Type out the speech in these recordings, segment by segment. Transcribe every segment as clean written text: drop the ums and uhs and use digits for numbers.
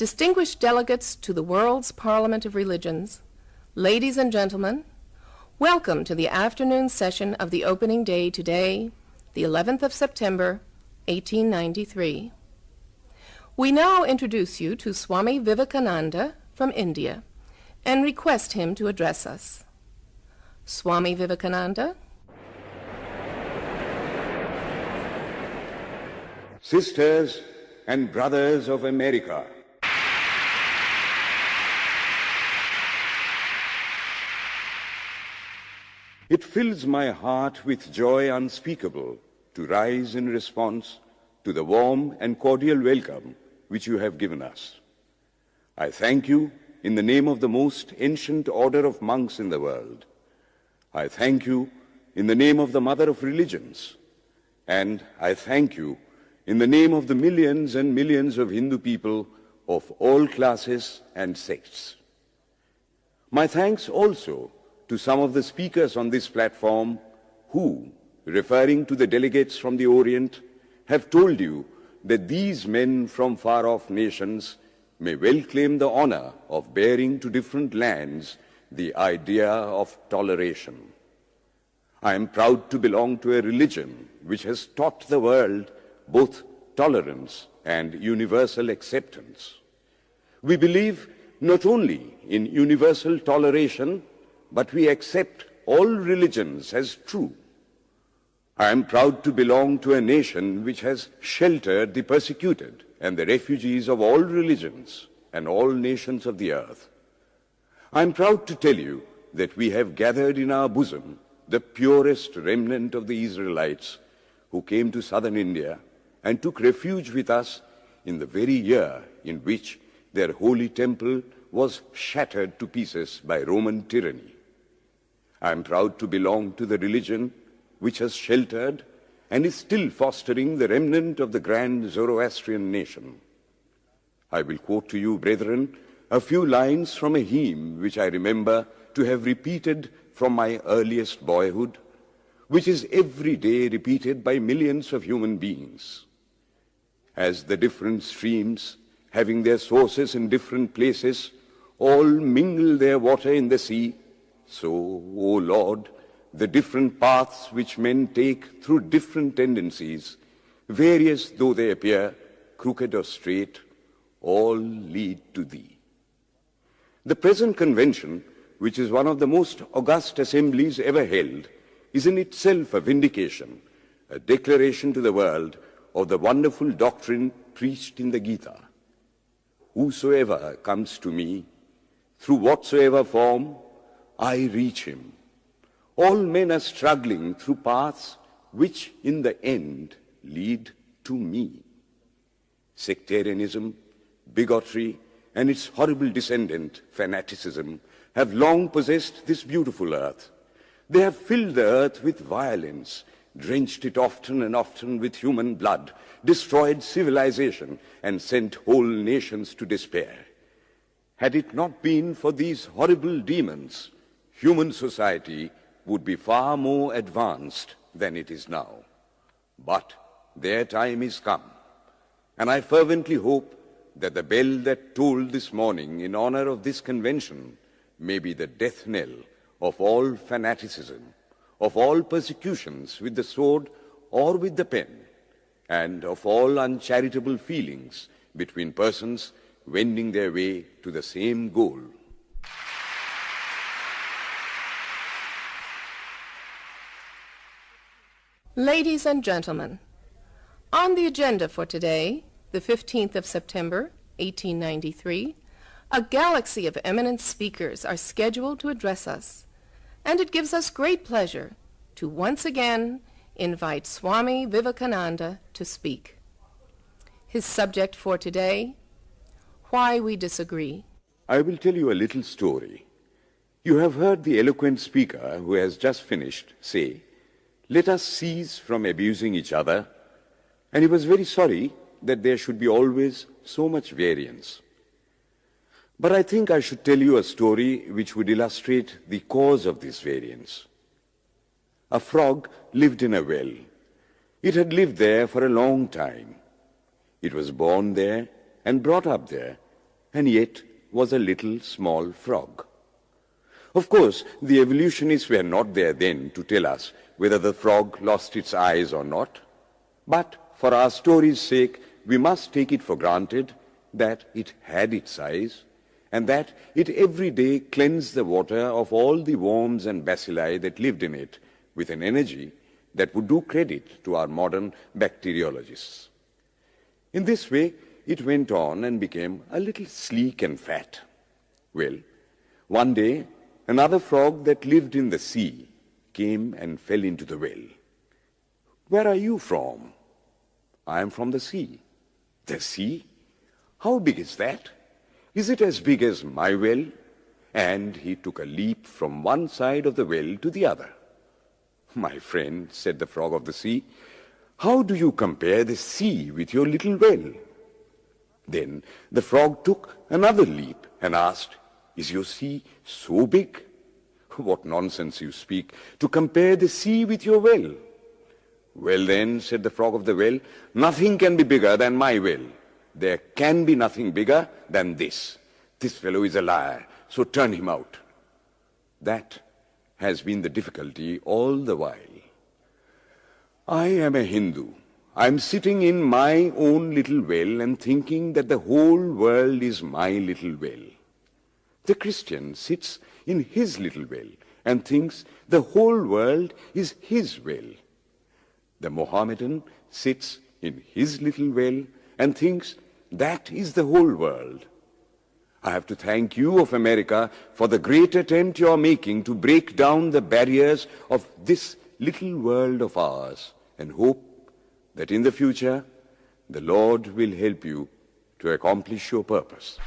distinguished delegates to the world's Parliament of Religions, ladies and gentlemen, welcome to the afternoon session of the opening day today, the 11th of September, 1893. We now introduce you to Swami Vivekananda from India and request him to address us. Swami Vivekananda. Sisters and brothers of America, it fills my heart with joy unspeakable to rise in response to the warm and cordial welcome which you have given us. I thank you in the name of the most ancient order of monks in the world. I thank you in the name of the mother of religions, and I thank you in the name of the millions and millions of Hindu people of all classes and sects. My thanks also to some of the speakers on this platform who, referring to the delegates from the Orient, have told you that these men from far-off nations may well claim the honor of bearing to different lands the idea of toleration. I am proud to belong to a religion which has taught the world both tolerance and universal acceptance. We believe not only in universal toleration, but we accept all religions as true. I am proud to belong to a nation which has sheltered the persecuted and the refugees of all religions and all nations of the earth. I am proud to tell you that we have gathered in our bosom the purest remnant of the Israelites who came to southern India and took refuge with us in the very year in which their holy temple was shattered to pieces by Roman tyranny. I am proud to belong to the religion which has sheltered and is still fostering the remnant of the grand Zoroastrian nation. I will quote to you, brethren, a few lines from a hymn which I remember to have repeated from my earliest boyhood, which is every day repeated by millions of human beings. As the different streams, having their sources in different places, all mingle their water in the sea, so, O Lord, the different paths which men take through different tendencies, various though they appear, crooked or straight, all lead to Thee. The present convention, which is one of the most august assemblies ever held, is in itself a vindication, a declaration to the world of the wonderful doctrine preached in the Gita. Whosoever comes to me, through whatsoever form, I reach him. All men are struggling through paths which in the end lead to me. Sectarianism, bigotry, and its horrible descendant, fanaticism, have long possessed this beautiful earth. They have filled the earth with violence, drenched it often and often with human blood, destroyed civilization, and sent whole nations to despair. Had it not been for these horrible demons, human society would be far more advanced than it is now. But their time is come, and I fervently hope that the bell that tolled this morning in honor of this convention may be the death knell of all fanaticism, of all persecutions with the sword or with the pen, and of all uncharitable feelings between persons wending their way to the same goal. Ladies and gentlemen, on the agenda for today, the 15th of September, 1893, a galaxy of eminent speakers are scheduled to address us, and it gives us great pleasure to once again invite Swami Vivekananda to speak. His subject for today, Why We Disagree. I will tell you a little story. You have heard the eloquent speaker who has just finished say, "Let us cease from abusing each other," and he was very sorry that there should be always so much variance. But I think I should tell you a story which would illustrate the cause of this variance. A frog lived in a well. It had lived there for a long time. It was born there and brought up there, and yet was a little small frog. Of course, the evolutionists were not there then to tell us whether the frog lost its eyes or not, but for our story's sake, we must take it for granted that it had its eyes, and that it every day cleansed the water of all the worms and bacilli that lived in it with an energy that would do credit to our modern bacteriologists. In this way, it went on and became a little sleek and fat. Well, one day, another frog that lived in the sea came and fell into the well. "Where are you from?" "I am from the sea." "The sea? How big is that? Is it as big as my well?" And he took a leap from one side of the well to the other. "My friend," said the frog of the sea, "how do you compare the sea with your little well?" Then the frog took another leap and asked, "Is your sea so big?" "What nonsense you speak, to compare the sea with your well." "Well then," said the frog of the well, "nothing can be bigger than my well. There can be nothing bigger than this. This fellow is a liar, so turn him out." That has been the difficulty all the while. I am a Hindu. I am sitting in my own little well and thinking that the whole world is my little well. The Christian sits in his little well and thinks the whole world is his well. The Mohammedan sits in his little well and thinks that is the whole world. I have to thank you of America for the great attempt you are making to break down the barriers of this little world of ours, and hope that in the future the Lord will help you to accomplish your purpose.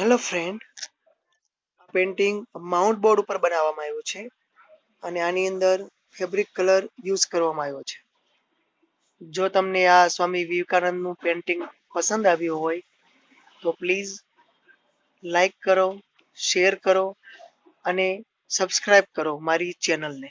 Hello friend, painting mount board ઉપર બનાવવામાં આવ્યું છે અને આની અંદર fabric colour use કરવામાં આવ્યો છે. જો તમને આ સ્વામી વિવેકાનંદનું પેઇન્ટિંગ પસંદ આવ્યું હોય તો પ્લીઝ લાઈક કરો, શેર કરો અને સબસ્ક્રાઇબ કરો મારી ચેનલને.